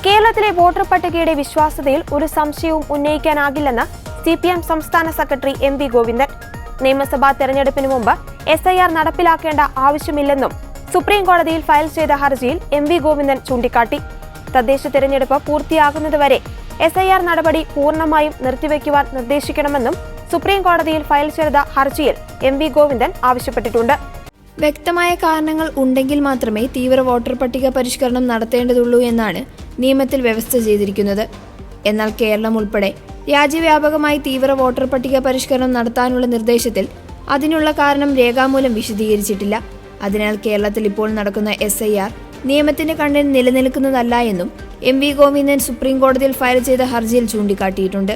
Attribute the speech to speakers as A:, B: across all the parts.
A: കേരളത്തിലെ വോട്ടർ പട്ടികയുടെ വിശ്വാസ്യതയിൽ ഒരു സംശയവും ഉന്നയിക്കാനാകില്ലെന്ന് CPM സംസ്ഥാന സെക്രട്ടറി MV ഗോവിന്ദൻ. നിയമസഭാ തെരഞ്ഞെടുപ്പിന് മുമ്പ് SIR നടപ്പിലാക്കേണ്ട ആവശ്യമില്ലെന്നും സുപ്രീം കോടതിയിൽ ഫയൽ ചെയ്ത ഹർജിയിൽ MV ഗോവിന്ദൻ ചൂണ്ടിക്കാട്ടി. തദ്ദേശ തെരഞ്ഞെടുപ്പ് പൂർത്തിയാകുന്നതുവരെ SIR നടപടി പൂർണ്ണമായും നിർത്തിവെക്കുവാൻ നിർദ്ദേശിക്കണമെന്നും സുപ്രീം കോടതിയിൽ ഫയൽ ചെയ്ത ഹർജിയിൽ MV ഗോവിന്ദൻ ആവശ്യപ്പെട്ടിട്ടുണ്ട്.
B: വ്യക്തമായ കാരണങ്ങൾ ഉണ്ടെങ്കിൽ മാത്രമേ തീവ്ര വോട്ടർ പട്ടിക പരിഷ്കരണം നടത്തേണ്ടതുള്ളൂ എന്നാണ് നിയമത്തിൽ വ്യവസ്ഥ ചെയ്തിരിക്കുന്നത്. എന്നാൽ കേരളം ഉൾപ്പെടെ രാജ്യവ്യാപകമായി തീവ്ര വോട്ടർ പട്ടിക പരിഷ്കരണം നടത്താനുള്ള നിർദ്ദേശത്തിൽ അതിനുള്ള കാരണം രേഖാമൂലം വിശദീകരിച്ചിട്ടില്ല. അതിനാൽ കേരളത്തിൽ ഇപ്പോൾ നടക്കുന്ന SIR നിയമത്തിന്റെ കണ്ണിൽ നിലനിൽക്കുന്നതല്ല എന്നും MV ഗോവിന്ദൻ സുപ്രീം കോടതിയിൽ ഫയൽ ചെയ്ത ഹർജിയിൽ ചൂണ്ടിക്കാട്ടിയിട്ടുണ്ട്.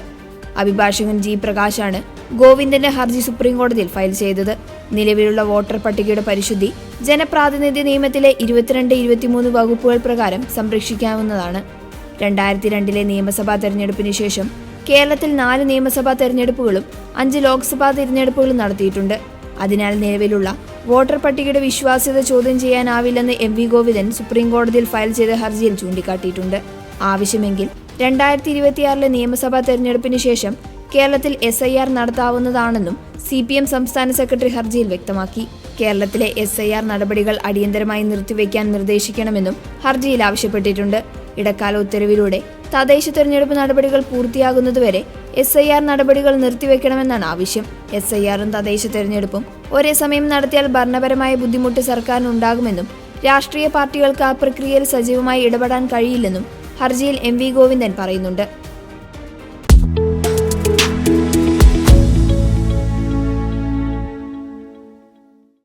B: അഭിഭാഷകൻ G പ്രകാശാണ് ഗോവിന്ദന്റെ ഹർജി സുപ്രീം കോടതിയിൽ ഫയൽ ചെയ്തത്. നിലവിലുള്ള വോട്ടർ പട്ടികയുടെ പരിശുദ്ധി ജനപ്രാതിനിധ്യ നിയമത്തിലെ 22-23 വകുപ്പുകൾ പ്രകാരം സംരക്ഷിക്കാവുന്നതാണ്. 2002 നിയമസഭാ തെരഞ്ഞെടുപ്പിന് ശേഷം കേരളത്തിൽ 4 നിയമസഭാ തെരഞ്ഞെടുപ്പുകളും 5 ലോക്സഭാ തെരഞ്ഞെടുപ്പുകളും നടത്തിയിട്ടുണ്ട്. അതിനാൽ നിലവിലുള്ള വോട്ടർ പട്ടികയുടെ വിശ്വാസ്യത ചോദ്യം ചെയ്യാനാവില്ലെന്ന് MV ഗോവിന്ദൻ സുപ്രീം കോടതിയിൽ ഫയൽ ചെയ്ത ഹർജിയിൽ ചൂണ്ടിക്കാട്ടിയിട്ടുണ്ട്. ആവശ്യമെങ്കിൽ 2026 നിയമസഭാ തെരഞ്ഞെടുപ്പിന് ശേഷം കേരളത്തിൽ SIR നടത്താവുന്നതാണെന്നും CPM സംസ്ഥാന സെക്രട്ടറി ഹർജിയിൽ വ്യക്തമാക്കി. കേരളത്തിലെ SIR നടപടികൾ അടിയന്തരമായി നിർത്തിവെക്കാൻ നിർദ്ദേശിക്കണമെന്നും ഹർജിയിൽ ആവശ്യപ്പെട്ടിട്ടുണ്ട്. ഇടക്കാല ഉത്തരവിലൂടെ തദ്ദേശ തെരഞ്ഞെടുപ്പ് നടപടികൾ പൂർത്തിയാകുന്നതുവരെ SIR നടപടികൾ നിർത്തിവെക്കണമെന്നാണ് ആവശ്യം. SIRഉം തദ്ദേശ തെരഞ്ഞെടുപ്പും ഒരേ സമയം നടത്തിയാൽ ഭരണപരമായ ബുദ്ധിമുട്ട് സർക്കാരിനുണ്ടാകുമെന്നും രാഷ്ട്രീയ പാർട്ടികൾക്ക് ആ പ്രക്രിയയിൽ സജീവമായി ഇടപെടാൻ കഴിയില്ലെന്നും ഹർജിയിൽ MV ഗോവിന്ദൻ പറയുന്നുണ്ട്.